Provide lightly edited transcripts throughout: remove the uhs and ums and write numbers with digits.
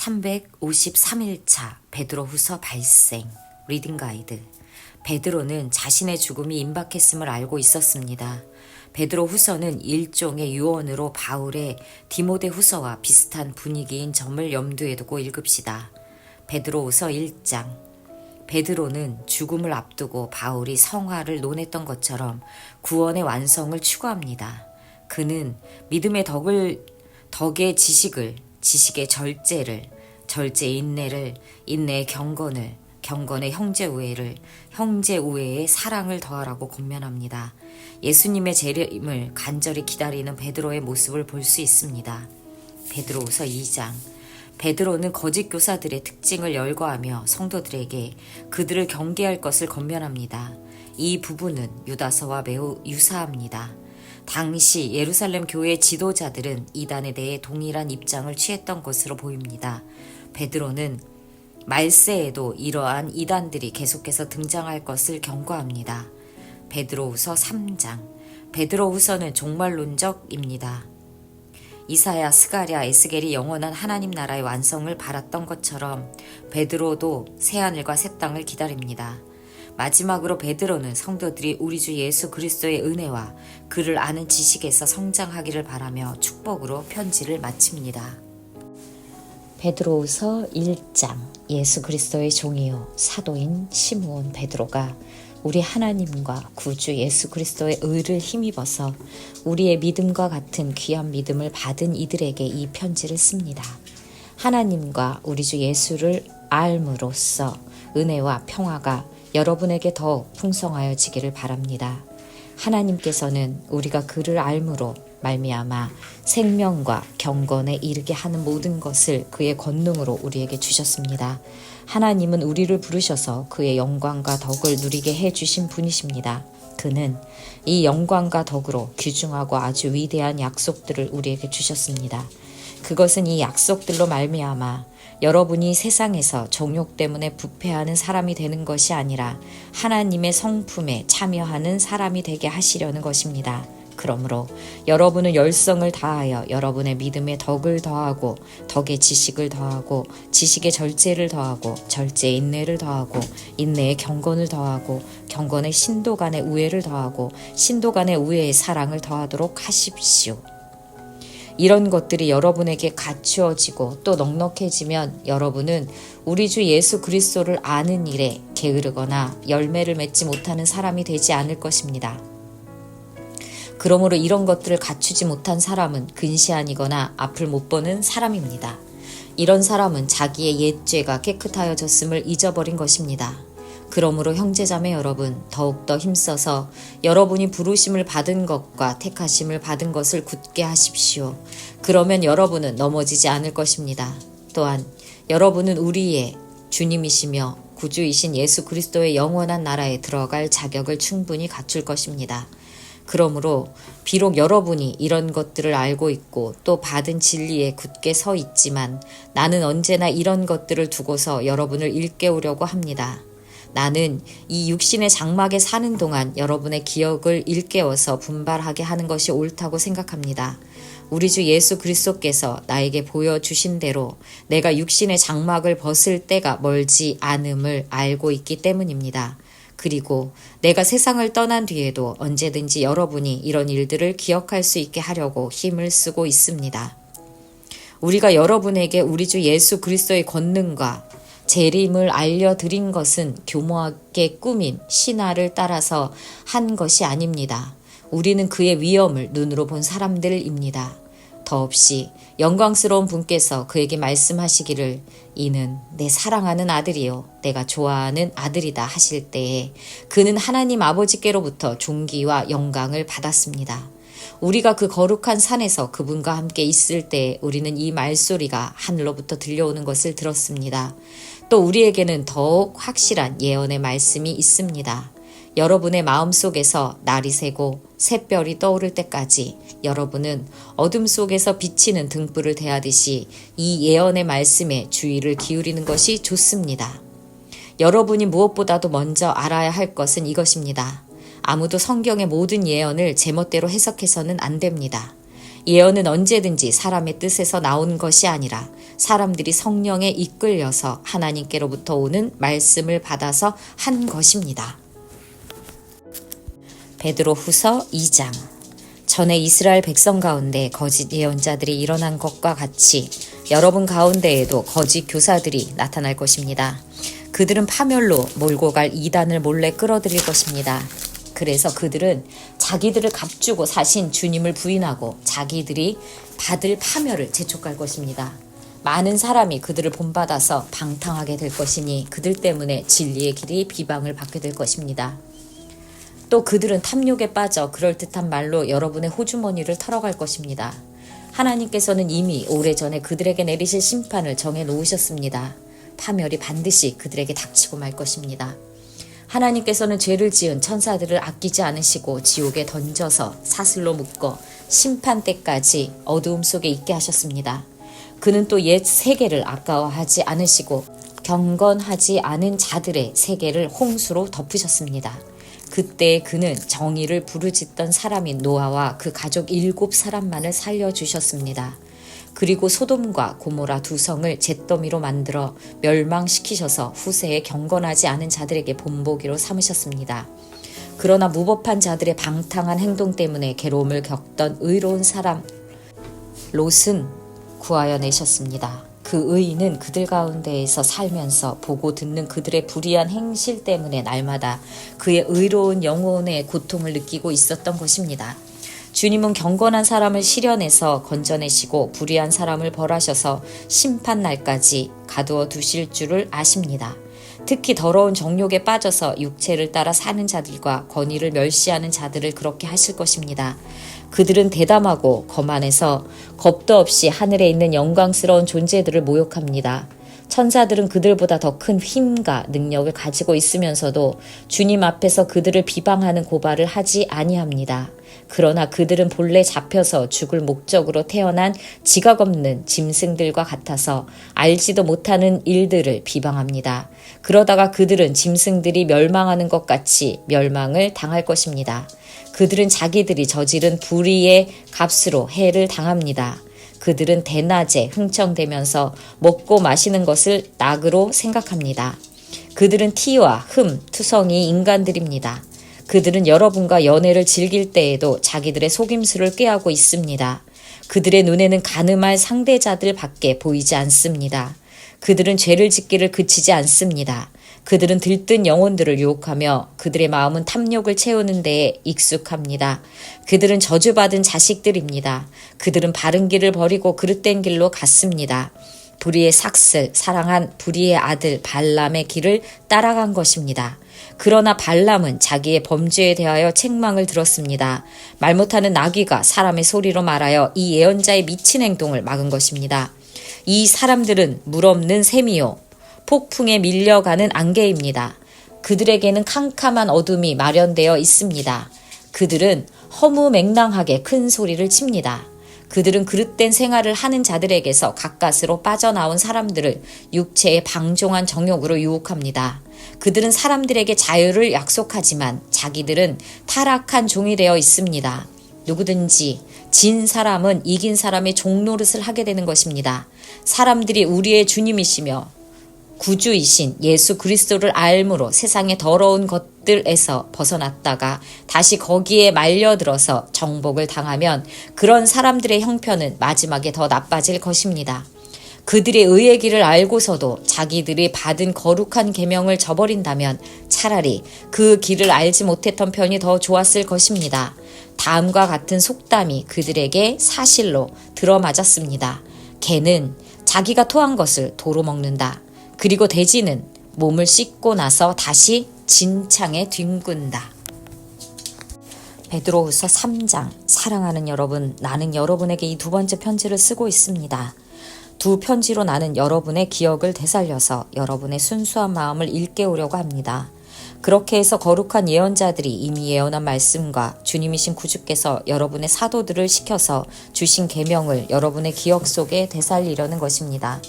353일차 베드로후서 발생 리딩 가이드. 베드로는 자신의 죽음이 임박했음을 알고 있었습니다. 베드로후서는 일종의 유언으로 바울의 디모데후서와 비슷한 분위기인 점을 염두에 두고 읽읍시다. 베드로후서 1장. 베드로는 죽음을 앞두고 바울이 성화를 논했던 것처럼 구원의 완성을 추구합니다. 그는 믿음의 덕의 지식을, 지식의 절제를, 절제의 인내를, 인내의 경건을, 경건의 형제우애를, 형제우애의 사랑을 더하라고 권면합니다. 예수님의 재림을 간절히 기다리는 베드로의 모습을 볼 수 있습니다. 베드로후서 2장. 베드로는 거짓 교사들의 특징을 열거하며 성도들에게 그들을 경계할 것을 권면합니다. 이 부분은 유다서와 매우 유사합니다. 당시 예루살렘 교회 지도자들은 이단에 대해 동일한 입장을 취했던 것으로 보입니다. 베드로는 말세에도 이러한 이단들이 계속해서 등장할 것을 경고합니다. 베드로후서 3장. 베드로후서는 종말론적입니다. 이사야, 스가랴, 에스겔이 영원한 하나님 나라의 완성을 바랐던 것처럼 베드로도 새하늘과 새 땅을 기다립니다. 마지막으로 베드로는 성도들이 우리 주 예수 그리스도의 은혜와 그를 아는 지식에서 성장하기를 바라며 축복으로 편지를 마칩니다. 베드로후서 1장. 예수 그리스도의 종이요 사도인 시므온 베드로가 우리 하나님과 구주 예수 그리스도의 의를 힘입어서 우리의 믿음과 같은 귀한 믿음을 받은 이들에게 이 편지를 씁니다. 하나님과 우리 주 예수를 알므로써 은혜와 평화가 여러분에게 더욱 풍성하여지기를 바랍니다. 하나님께서는 우리가 그를 알므로 말미암아 생명과 경건에 이르게 하는 모든 것을 그의 권능으로 우리에게 주셨습니다. 하나님은 우리를 부르셔서 그의 영광과 덕을 누리게 해주신 분이십니다. 그는 이 영광과 덕으로 귀중하고 아주 위대한 약속들을 우리에게 주셨습니다. 그것은 이 약속들로 말미암아 여러분이 세상에서 정욕 때문에 부패하는 사람이 되는 것이 아니라 하나님의 성품에 참여하는 사람이 되게 하시려는 것입니다. 그러므로 여러분은 열성을 다하여 여러분의 믿음의 덕을 더하고 덕의 지식을 더하고 지식의 절제를 더하고 절제의 인내를 더하고 인내의 경건을 더하고 경건의 신도 간의 우애를 더하고 신도 간의 우애의 사랑을 더하도록 하십시오. 이런 것들이 여러분에게 갖추어지고 또 넉넉해지면 여러분은 우리 주 예수 그리스도를 아는 일에 게으르거나 열매를 맺지 못하는 사람이 되지 않을 것입니다. 그러므로 이런 것들을 갖추지 못한 사람은 근시안이거나 앞을 못 보는 사람입니다. 이런 사람은 자기의 옛 죄가 깨끗하여졌음을 잊어버린 것입니다. 그러므로 형제자매 여러분, 더욱더 힘써서 여러분이 부르심을 받은 것과 택하심을 받은 것을 굳게 하십시오. 그러면 여러분은 넘어지지 않을 것입니다. 또한 여러분은 우리의 주님이시며 구주이신 예수 그리스도의 영원한 나라에 들어갈 자격을 충분히 갖출 것입니다. 그러므로 비록 여러분이 이런 것들을 알고 있고 또 받은 진리에 굳게 서 있지만 나는 언제나 이런 것들을 두고서 여러분을 일깨우려고 합니다. 나는 이 육신의 장막에 사는 동안 여러분의 기억을 일깨워서 분발하게 하는 것이 옳다고 생각합니다. 우리 주 예수 그리스도께서 나에게 보여주신 대로 내가 육신의 장막을 벗을 때가 멀지 않음을 알고 있기 때문입니다. 그리고 내가 세상을 떠난 뒤에도 언제든지 여러분이 이런 일들을 기억할 수 있게 하려고 힘을 쓰고 있습니다. 우리가 여러분에게 우리 주 예수 그리스도의 권능과 재림을 알려드린 것은 교모하게 꾸민 신화를 따라서 한 것이 아닙니다. 우리는 그의 위엄을 눈으로 본 사람들입니다. 더없이 영광스러운 분께서 그에게 말씀하시기를 이는 내 사랑하는 아들이요 내가 좋아하는 아들이다 하실 때에 그는 하나님 아버지께로부터 존귀와 영광을 받았습니다. 우리가 그 거룩한 산에서 그분과 함께 있을 때 우리는 이 말소리가 하늘로부터 들려오는 것을 들었습니다. 또 우리에게는 더욱 확실한 예언의 말씀이 있습니다. 여러분의 마음속에서 날이 새고 새별이 떠오를 때까지 여러분은 어둠 속에서 비치는 등불을 대하듯이 이 예언의 말씀에 주의를 기울이는 것이 좋습니다. 여러분이 무엇보다도 먼저 알아야 할 것은 이것입니다. 아무도 성경의 모든 예언을 제멋대로 해석해서는 안 됩니다. 예언은 언제든지 사람의 뜻에서 나온 것이 아니라 사람들이 성령에 이끌려서 하나님께로부터 오는 말씀을 받아서 한 것입니다. 베드로후서 2장. 전에 이스라엘 백성 가운데 거짓 예언자들이 일어난 것과 같이 여러분 가운데에도 거짓 교사들이 나타날 것입니다. 그들은 파멸로 몰고 갈 이단을 몰래 끌어들일 것입니다. 그래서 그들은 자기들을 값주고 사신 주님을 부인하고 자기들이 받을 파멸을 재촉할 것입니다. 많은 사람이 그들을 본받아서 방탕하게 될 것이니 그들 때문에 진리의 길이 비방을 받게 될 것입니다. 또 그들은 탐욕에 빠져 그럴듯한 말로 여러분의 호주머니를 털어갈 것입니다. 하나님께서는 이미 오래전에 그들에게 내리실 심판을 정해 놓으셨습니다. 파멸이 반드시 그들에게 닥치고 말 것입니다. 하나님께서는 죄를 지은 천사들을 아끼지 않으시고 지옥에 던져서 사슬로 묶어 심판 때까지 어두움 속에 있게 하셨습니다. 그는 또 옛 세계를 아까워하지 않으시고 경건하지 않은 자들의 세계를 홍수로 덮으셨습니다. 그때 그는 정의를 부르짖던 사람인 노아와 그 가족 7사람만을 살려주셨습니다. 그리고 소돔과 고모라 2성을 잿더미로 만들어 멸망시키셔서 후세에 경건하지 않은 자들에게 본보기로 삼으셨습니다. 그러나 무법한 자들의 방탕한 행동 때문에 괴로움을 겪던 의로운 사람 롯은 구하여 내셨습니다. 그 의인은 그들 가운데에서 살면서 보고 듣는 그들의 불의한 행실 때문에 날마다 그의 의로운 영혼의 고통을 느끼고 있었던 것입니다. 주님은 경건한 사람을 실현해서 건져내시고 불의한 사람을 벌하셔서 심판날까지 가두어 두실 줄을 아십니다. 특히 더러운 정욕에 빠져서 육체를 따라 사는 자들과 권위를 멸시하는 자들을 그렇게 하실 것입니다. 그들은 대담하고 거만해서 겁도 없이 하늘에 있는 영광스러운 존재들을 모욕합니다. 천사들은 그들보다 더 큰 힘과 능력을 가지고 있으면서도 주님 앞에서 그들을 비방하는 고발을 하지 아니합니다. 그러나 그들은 본래 잡혀서 죽을 목적으로 태어난 지각 없는 짐승들과 같아서 알지도 못하는 일들을 비방합니다. 그러다가 그들은 짐승들이 멸망하는 것 같이 멸망을 당할 것입니다. 그들은 자기들이 저지른 불의의 값으로 해를 당합니다. 그들은 대낮에 흥청대면서 먹고 마시는 것을 낙으로 생각합니다. 그들은 티와 흠, 투성이 인간들입니다. 그들은 여러분과 연애를 즐길 때에도 자기들의 속임수를 꾀하고 있습니다. 그들의 눈에는 가늠할 상대자들 밖에 보이지 않습니다. 그들은 죄를 짓기를 그치지 않습니다. 그들은 들뜬 영혼들을 유혹하며 그들의 마음은 탐욕을 채우는 데에 익숙합니다. 그들은 저주받은 자식들입니다. 그들은 바른 길을 버리고 그릇된 길로 갔습니다. 불의의 삭슬, 사랑한 불의의 아들 발람의 길을 따라간 것입니다. 그러나 발람은 자기의 범죄에 대하여 책망을 들었습니다. 말 못하는 나귀가 사람의 소리로 말하여 이 예언자의 미친 행동을 막은 것입니다. 이 사람들은 물 없는 샘이요 폭풍에 밀려가는 안개입니다. 그들에게는 캄캄한 어둠이 마련되어 있습니다. 그들은 허무맹랑하게 큰 소리를 칩니다. 그들은 그릇된 생활을 하는 자들에게서 가까스로 빠져나온 사람들을 육체의 방종한 정욕으로 유혹합니다. 그들은 사람들에게 자유를 약속하지만 자기들은 타락한 종이 되어 있습니다. 누구든지 진 사람은 이긴 사람의 종노릇을 하게 되는 것입니다. 사람들이 우리의 주님이시며 구주이신 예수 그리스도를 알므로 세상의 더러운 것들에서 벗어났다가 다시 거기에 말려들어서 정복을 당하면 그런 사람들의 형편은 마지막에 더 나빠질 것입니다. 그들의 의의 길을 알고서도 자기들이 받은 거룩한 계명을 저버린다면 차라리 그 길을 알지 못했던 편이 더 좋았을 것입니다. 다음과 같은 속담이 그들에게 사실로 들어맞았습니다. 개는 자기가 토한 것을 도로 먹는다. 그리고 돼지는 몸을 씻고 나서 다시 진창에 뒹군다. 베드로후서 3장. 사랑하는 여러분, 나는 여러분에게 이 2번째 편지를 쓰고 있습니다. 2 편지로 나는 여러분의 기억을 되살려서 여러분의 순수한 마음을 일깨우려고 합니다. 그렇게 해서 거룩한 예언자들이 이미 예언한 말씀과 주님이신 구주께서 여러분의 사도들을 시켜서 주신 계명을 여러분의 기억 속에 되살리려는 것입니다.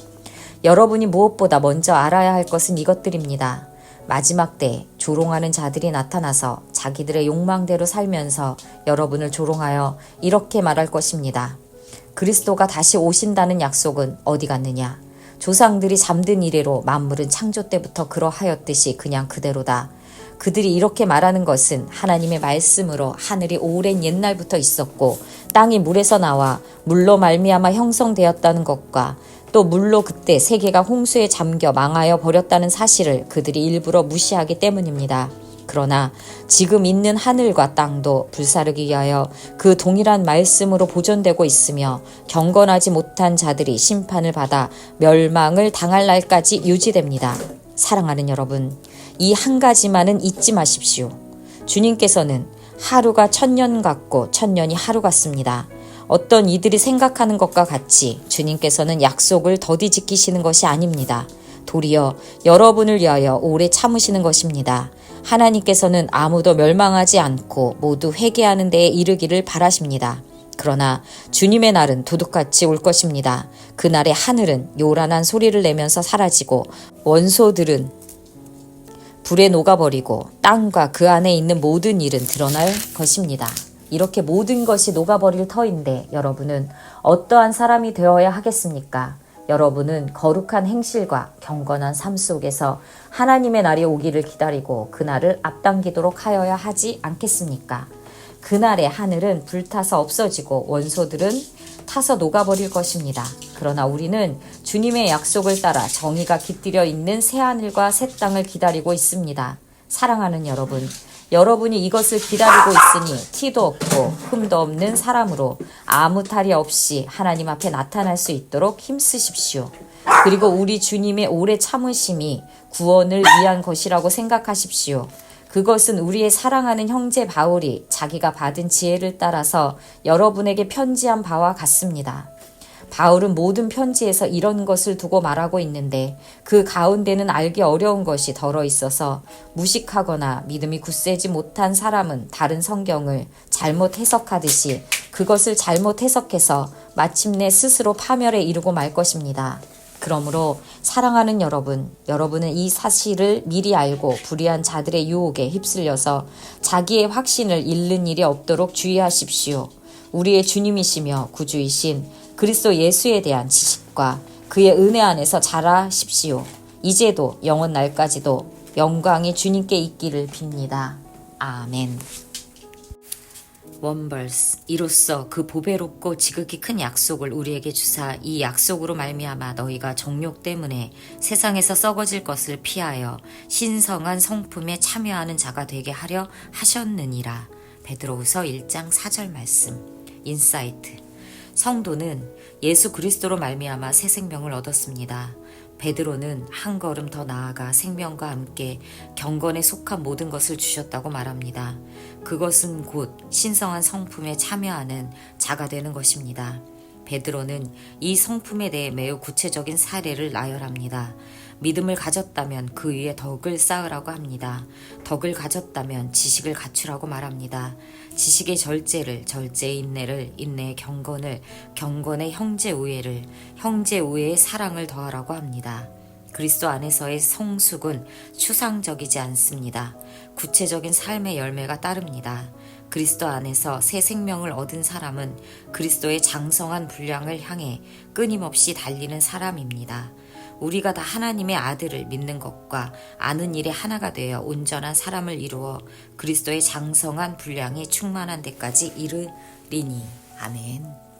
여러분이 무엇보다 먼저 알아야 할 것은 이것들입니다. 마지막 때 조롱하는 자들이 나타나서 자기들의 욕망대로 살면서 여러분을 조롱하여 이렇게 말할 것입니다. 그리스도가 다시 오신다는 약속은 어디 갔느냐? 조상들이 잠든 이래로 만물은 창조 때부터 그러하였듯이 그냥 그대로다. 그들이 이렇게 말하는 것은 하나님의 말씀으로 하늘이 오랜 옛날부터 있었고 땅이 물에서 나와 물로 말미암아 형성되었다는 것과 또 물로 그때 세계가 홍수에 잠겨 망하여 버렸다는 사실을 그들이 일부러 무시하기 때문입니다. 그러나 지금 있는 하늘과 땅도 불사르기 위하여 그 동일한 말씀으로 보존되고 있으며 경건하지 못한 자들이 심판을 받아 멸망을 당할 날까지 유지됩니다. 사랑하는 여러분, 이 한 가지만은 잊지 마십시오. 주님께서는 하루가 1000년 같고 1000년이 하루 같습니다. 어떤 이들이 생각하는 것과 같이 주님께서는 약속을 더디 지키시는 것이 아닙니다. 도리어 여러분을 위하여 오래 참으시는 것입니다. 하나님께서는 아무도 멸망하지 않고 모두 회개하는 데에 이르기를 바라십니다. 그러나 주님의 날은 도둑같이 올 것입니다. 그날의 하늘은 요란한 소리를 내면서 사라지고 원소들은 불에 녹아버리고 땅과 그 안에 있는 모든 일은 드러날 것입니다. 이렇게 모든 것이 녹아버릴 터인데 여러분은 어떠한 사람이 되어야 하겠습니까? 여러분은 거룩한 행실과 경건한 삶 속에서 하나님의 날이 오기를 기다리고 그날을 앞당기도록 하여야 하지 않겠습니까? 그날의 하늘은 불타서 없어지고 원소들은 타서 녹아버릴 것입니다. 그러나 우리는 주님의 약속을 따라 정의가 깃들여 있는 새하늘과 새 땅을 기다리고 있습니다. 사랑하는 여러분, 여러분이 이것을 기다리고 있으니 티도 없고 흠도 없는 사람으로 아무 탈이 없이 하나님 앞에 나타날 수 있도록 힘쓰십시오. 그리고 우리 주님의 오래 참으심이 구원을 위한 것이라고 생각하십시오. 그것은 우리의 사랑하는 형제 바울이 자기가 받은 지혜를 따라서 여러분에게 편지한 바와 같습니다. 바울은 모든 편지에서 이런 것을 두고 말하고 있는데 그 가운데는 알기 어려운 것이 덜어 있어서 무식하거나 믿음이 굳세지 못한 사람은 다른 성경을 잘못 해석하듯이 그것을 잘못 해석해서 마침내 스스로 파멸에 이르고 말 것입니다. 그러므로 사랑하는 여러분, 여러분은 이 사실을 미리 알고 불의한 자들의 유혹에 휩쓸려서 자기의 확신을 잃는 일이 없도록 주의하십시오. 우리의 주님이시며 구주이신 그리스도 예수에 대한 지식과 그의 은혜 안에서 자라십시오. 이제도 영원 날까지도 영광이 주님께 있기를 빕니다. 아멘. 원벌스 이로써 그 보배롭고 지극히 큰 약속을 우리에게 주사 이 약속으로 말미암아 너희가 정욕 때문에 세상에서 썩어질 것을 피하여 신성한 성품에 참여하는 자가 되게 하려 하셨느니라. 베드로후서 1장 4절 말씀. 인사이트. 성도는 예수 그리스도로 말미암아 새 생명을 얻었습니다. 베드로는 한 걸음 더 나아가 생명과 함께 경건에 속한 모든 것을 주셨다고 말합니다. 그것은 곧 신성한 성품에 참여하는 자가 되는 것입니다. 베드로는 이 성품에 대해 매우 구체적인 사례를 나열합니다. 믿음을 가졌다면 그 위에 덕을 쌓으라고 합니다. 덕을 가졌다면 지식을 갖추라고 말합니다. 지식의 절제를, 절제의 인내를, 인내의 경건을, 경건의 형제 우애를, 형제 우애의 사랑을 더하라고 합니다. 그리스도 안에서의 성숙은 추상적이지 않습니다. 구체적인 삶의 열매가 따릅니다. 그리스도 안에서 새 생명을 얻은 사람은 그리스도의 장성한 분량을 향해 끊임없이 달리는 사람입니다. 우리가 다 하나님의 아들을 믿는 것과 아는 일에 하나가 되어 온전한 사람을 이루어 그리스도의 장성한 분량이 충만한 데까지 이르리니. 아멘.